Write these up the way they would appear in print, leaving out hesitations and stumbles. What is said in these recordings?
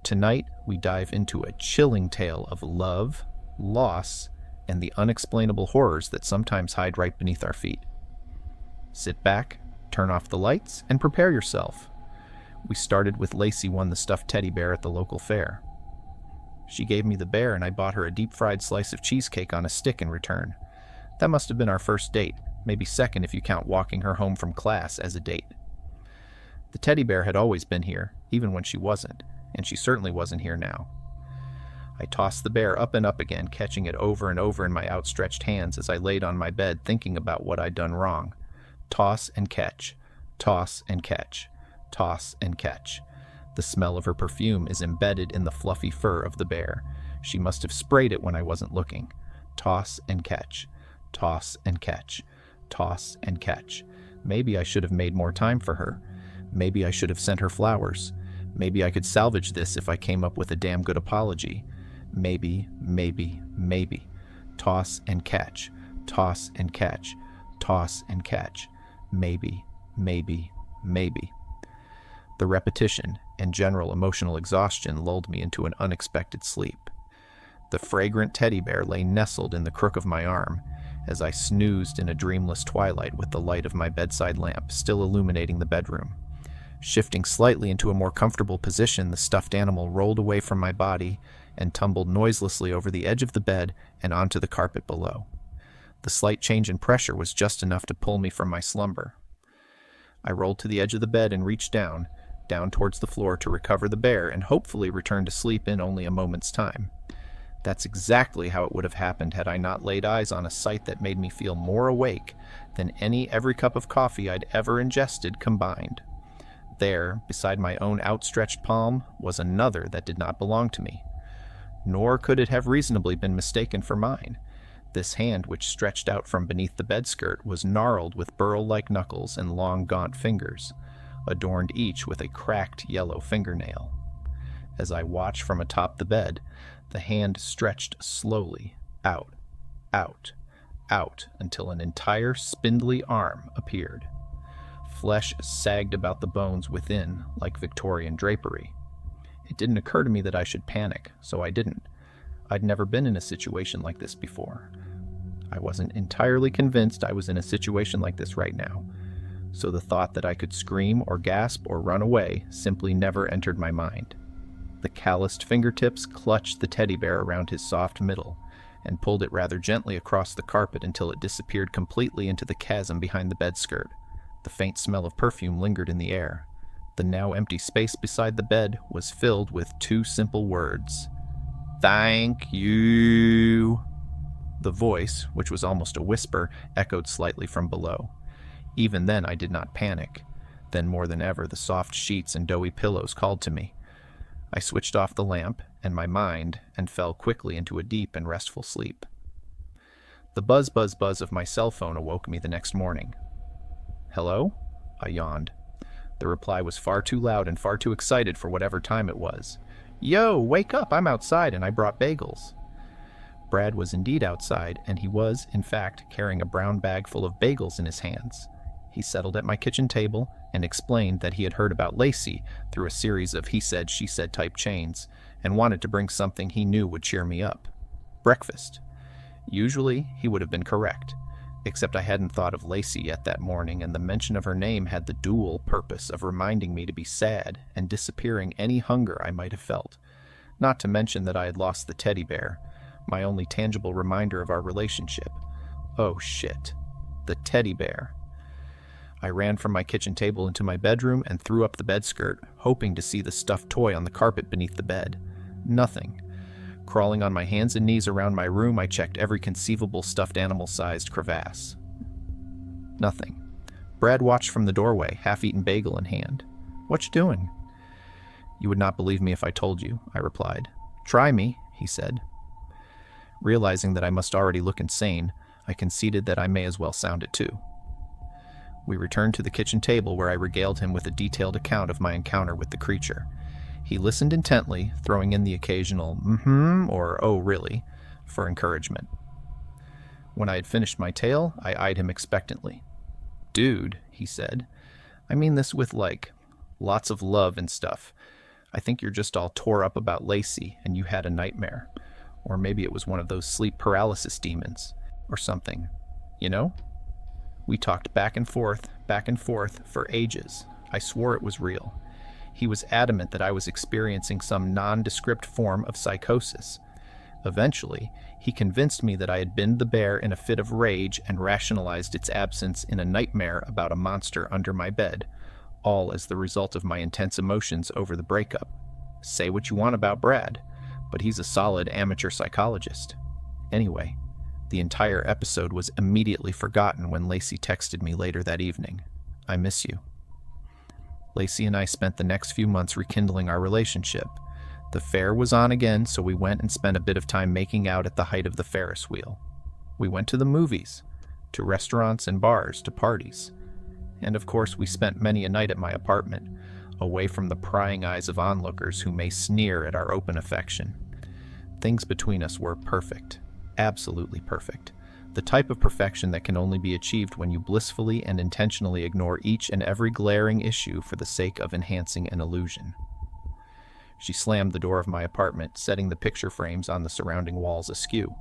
Tonight, we dive into a chilling tale of love, loss, and the unexplainable horrors that sometimes hide right beneath our feet. Sit back, turn off the lights, and prepare yourself. We started with Lacey won the stuffed teddy bear at the local fair. She gave me the bear and I bought her a deep-fried slice of cheesecake on a stick in return. That must have been our first date, maybe second if you count walking her home from class as a date. The teddy bear had always been here, even when she wasn't, and she certainly wasn't here now. I tossed the bear up and up again, catching it over and over in my outstretched hands as I laid on my bed thinking about what I'd done wrong. Toss and catch, toss and catch, toss and catch. The smell of her perfume is embedded in the fluffy fur of the bear. She must have sprayed it when I wasn't looking. Toss and catch, toss and catch, toss and catch. Maybe I should have made more time for her. Maybe I should have sent her flowers. Maybe I could salvage this if I came up with a damn good apology. Maybe. Toss and catch, toss and catch, toss and catch. Maybe. The repetition and general emotional exhaustion lulled me into an unexpected sleep. The fragrant teddy bear lay nestled in the crook of my arm as I snoozed in a dreamless twilight with the light of my bedside lamp still illuminating the bedroom. Shifting slightly into a more comfortable position, the stuffed animal rolled away from my body and tumbled noiselessly over the edge of the bed and onto the carpet below. The slight change in pressure was just enough to pull me from my slumber. I rolled to the edge of the bed and reached down towards the floor to recover the bear and hopefully return to sleep in only a moment's time. That's exactly how it would have happened had I not laid eyes on a sight that made me feel more awake than every cup of coffee I'd ever ingested combined. There, beside my own outstretched palm, was another that did not belong to me. Nor could it have reasonably been mistaken for mine. This hand, which stretched out from beneath the bedskirt, was gnarled with burl-like knuckles and long, gaunt fingers, adorned each with a cracked yellow fingernail. As I watched from atop the bed, the hand stretched slowly out, until an entire spindly arm appeared. Flesh sagged about the bones within like Victorian drapery. It didn't occur to me that I should panic, so I didn't. I'd never been in a situation like this before. I wasn't entirely convinced I was in a situation like this right now, so the thought that I could scream or gasp or run away simply never entered my mind. The calloused fingertips clutched the teddy bear around his soft middle and pulled it rather gently across the carpet until it disappeared completely into the chasm behind the bedskirt. The faint smell of perfume lingered in the air. The now empty space beside the bed was filled with two simple words. Thank you. The voice, which was almost a whisper, echoed slightly from below. Even then I did not panic. Then more than ever the soft sheets and doughy pillows called to me. I switched off the lamp and my mind and fell quickly into a deep and restful sleep. The buzz of my cell phone awoke me the next morning. Hello? I yawned. The reply was far too loud and far too excited for whatever time it was. Yo, wake up, I'm outside and I brought bagels. Brad was indeed outside, and he was, in fact, carrying a brown bag full of bagels in his hands. He settled at my kitchen table and explained that he had heard about Lacey through a series of he said, she said type chains and wanted to bring something he knew would cheer me up. Breakfast. Usually, he would have been correct, except I hadn't thought of Lacey yet that morning, and the mention of her name had the dual purpose of reminding me to be sad and disappearing any hunger I might have felt, not to mention that I had lost the teddy bear, my only tangible reminder of our relationship. Oh shit. The teddy bear. I ran from my kitchen table into my bedroom and threw up the bedskirt, hoping to see the stuffed toy on the carpet beneath the bed. Nothing. Crawling on my hands and knees around my room, I checked every conceivable stuffed animal-sized crevasse. Nothing. Brad watched from the doorway, half-eaten bagel in hand. What you doing? You would not believe me if I told you, I replied. Try me, he said. Realizing that I must already look insane, I conceded that I may as well sound it too. We returned to the kitchen table where I regaled him with a detailed account of my encounter with the creature. He listened intently, throwing in the occasional or oh really for encouragement. When I had finished my tale, I eyed him expectantly. Dude, he said, I mean this with lots of love and stuff. I think you're just all tore up about Lacey and you had a nightmare. Or maybe it was one of those sleep paralysis demons. Or something. You know? We talked back and forth for ages. I swore it was real. He was adamant that I was experiencing some nondescript form of psychosis. Eventually, he convinced me that I had binned the bear in a fit of rage and rationalized its absence in a nightmare about a monster under my bed, all as the result of my intense emotions over the breakup. Say what you want about Brad, but he's a solid amateur psychologist. Anyway, the entire episode was immediately forgotten when Lacey texted me later that evening. I miss you. Lacey and I spent the next few months rekindling our relationship. The fair was on again, so we went and spent a bit of time making out at the height of the Ferris wheel. We went to the movies, to restaurants and bars, to parties. And of course, we spent many a night at my apartment, away from the prying eyes of onlookers who may sneer at our open affection. Things between us were perfect, absolutely perfect. The type of perfection that can only be achieved when you blissfully and intentionally ignore each and every glaring issue for the sake of enhancing an illusion. She slammed the door of my apartment, setting the picture frames on the surrounding walls askew.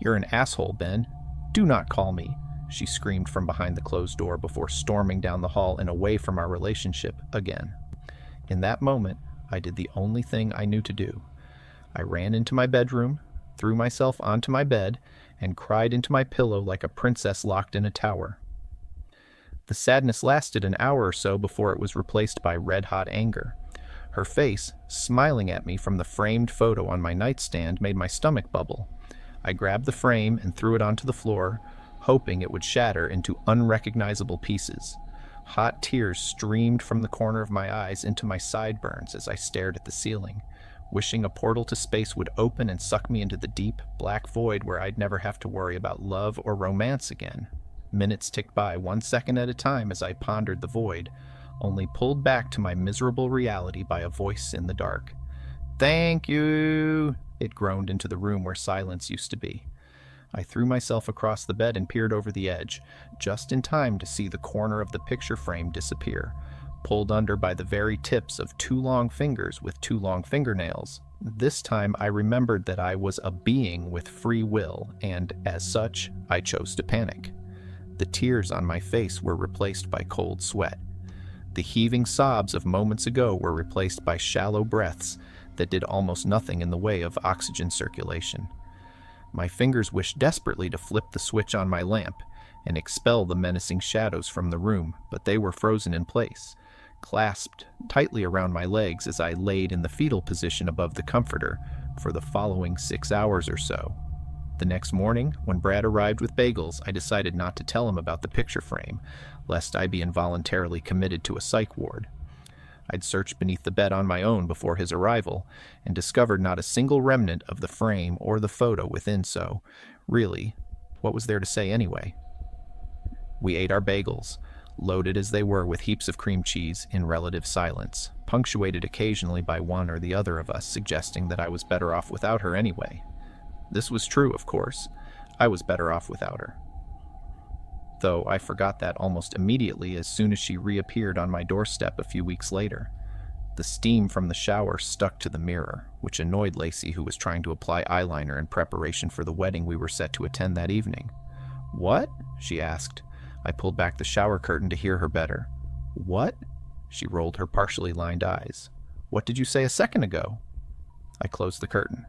"You're an asshole, Ben. Do not call me," she screamed from behind the closed door before storming down the hall and away from our relationship again. In that moment, I did the only thing I knew to do. I ran into my bedroom, threw myself onto my bed, and cried into my pillow like a princess locked in a tower. The sadness lasted an hour or so before it was replaced by red-hot anger. Her face, smiling at me from the framed photo on my nightstand, made my stomach bubble. I grabbed the frame and threw it onto the floor, hoping it would shatter into unrecognizable pieces. Hot tears streamed from the corner of my eyes into my sideburns as I stared at the ceiling, wishing a portal to space would open and suck me into the deep, black void where I'd never have to worry about love or romance again. Minutes ticked by 1 second at a time as I pondered the void, only pulled back to my miserable reality by a voice in the dark. "Thank you," it groaned into the room where silence used to be. I threw myself across the bed and peered over the edge, just in time to see the corner of the picture frame disappear, pulled under by the very tips of 2 long fingers with 2 long fingernails. This time I remembered that I was a being with free will, and as such, I chose to panic. The tears on my face were replaced by cold sweat. The heaving sobs of moments ago were replaced by shallow breaths that did almost nothing in the way of oxygen circulation. My fingers wished desperately to flip the switch on my lamp and expel the menacing shadows from the room, but they were frozen in place, clasped tightly around my legs as I laid in the fetal position above the comforter for the following 6 hours or so. The next morning, when Brad arrived with bagels, I decided not to tell him about the picture frame, lest I be involuntarily committed to a psych ward. I'd searched beneath the bed on my own before his arrival, and discovered not a single remnant of the frame or the photo within, so, really, what was there to say anyway? We ate our bagels, loaded as they were with heaps of cream cheese, in relative silence, punctuated occasionally by one or the other of us suggesting that I was better off without her anyway. This was true, of course. I was better off without her. Though I forgot that almost immediately as soon as she reappeared on my doorstep a few weeks later. The steam from the shower stuck to the mirror, which annoyed Lacey, who was trying to apply eyeliner in preparation for the wedding we were set to attend that evening. "What?" she asked. I pulled back the shower curtain to hear her better. "What?" She rolled her partially lined eyes. "What did you say a second ago?" I closed the curtain.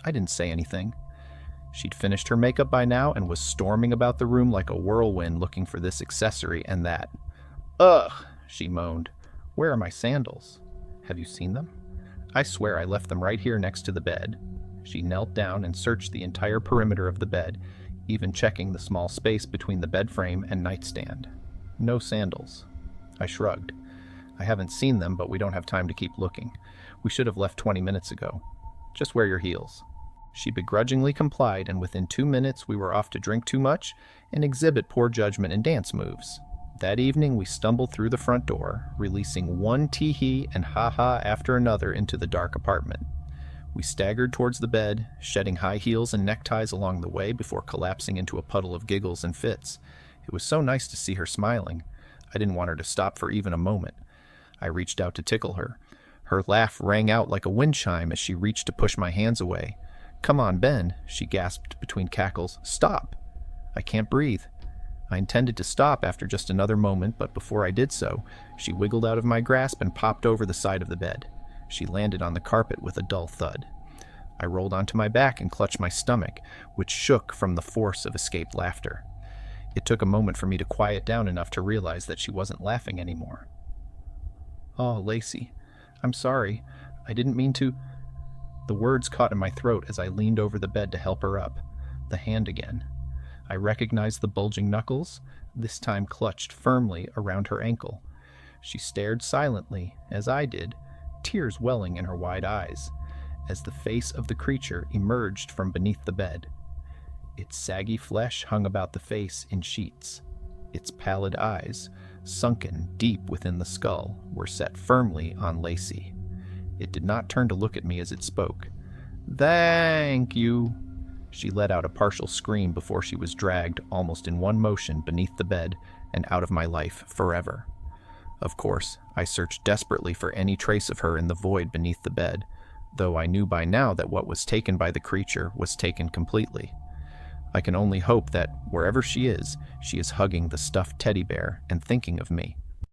I didn't say anything. She'd finished her makeup by now and was storming about the room like a whirlwind looking for this accessory and that. "Ugh," she moaned. "Where are my sandals? Have you seen them? I swear I left them right here next to the bed." She knelt down and searched the entire perimeter of the bed, even checking the small space between the bed frame and nightstand. No sandals. I shrugged. "I haven't seen them, but we don't have time to keep looking. We should have left 20 minutes ago. Just wear your heels." She begrudgingly complied, and within 2 minutes we were off to drink too much and exhibit poor judgment in dance moves. That evening we stumbled through the front door, releasing one tee-hee and ha-ha after another into the dark apartment. We staggered towards the bed, shedding high heels and neckties along the way before collapsing into a puddle of giggles and fits. It was so nice to see her smiling. I didn't want her to stop for even a moment. I reached out to tickle her. Her laugh rang out like a wind chime as she reached to push my hands away. "Come on, Ben," she gasped between cackles. "Stop! I can't breathe." I intended to stop after just another moment, but before I did so, she wiggled out of my grasp and popped over the side of the bed. She landed on the carpet with a dull thud. I rolled onto my back and clutched my stomach, which shook from the force of escaped laughter. It took a moment for me to quiet down enough to realize that she wasn't laughing anymore. "Oh, Lacey, I'm sorry. I didn't mean to..." The words caught in my throat as I leaned over the bed to help her up. The hand again. I recognized the bulging knuckles, this time clutched firmly around her ankle. She stared silently, as I did, tears welling in her wide eyes, as the face of the creature emerged from beneath the bed. Its saggy flesh hung about the face in sheets. Its pallid eyes, sunken deep within the skull, were set firmly on Lacey. It did not turn to look at me as it spoke. "Thank you." She let out a partial scream before she was dragged almost in one motion beneath the bed and out of my life forever. Of course, I searched desperately for any trace of her in the void beneath the bed, though I knew by now that what was taken by the creature was taken completely. I can only hope that, wherever she is hugging the stuffed teddy bear and thinking of me.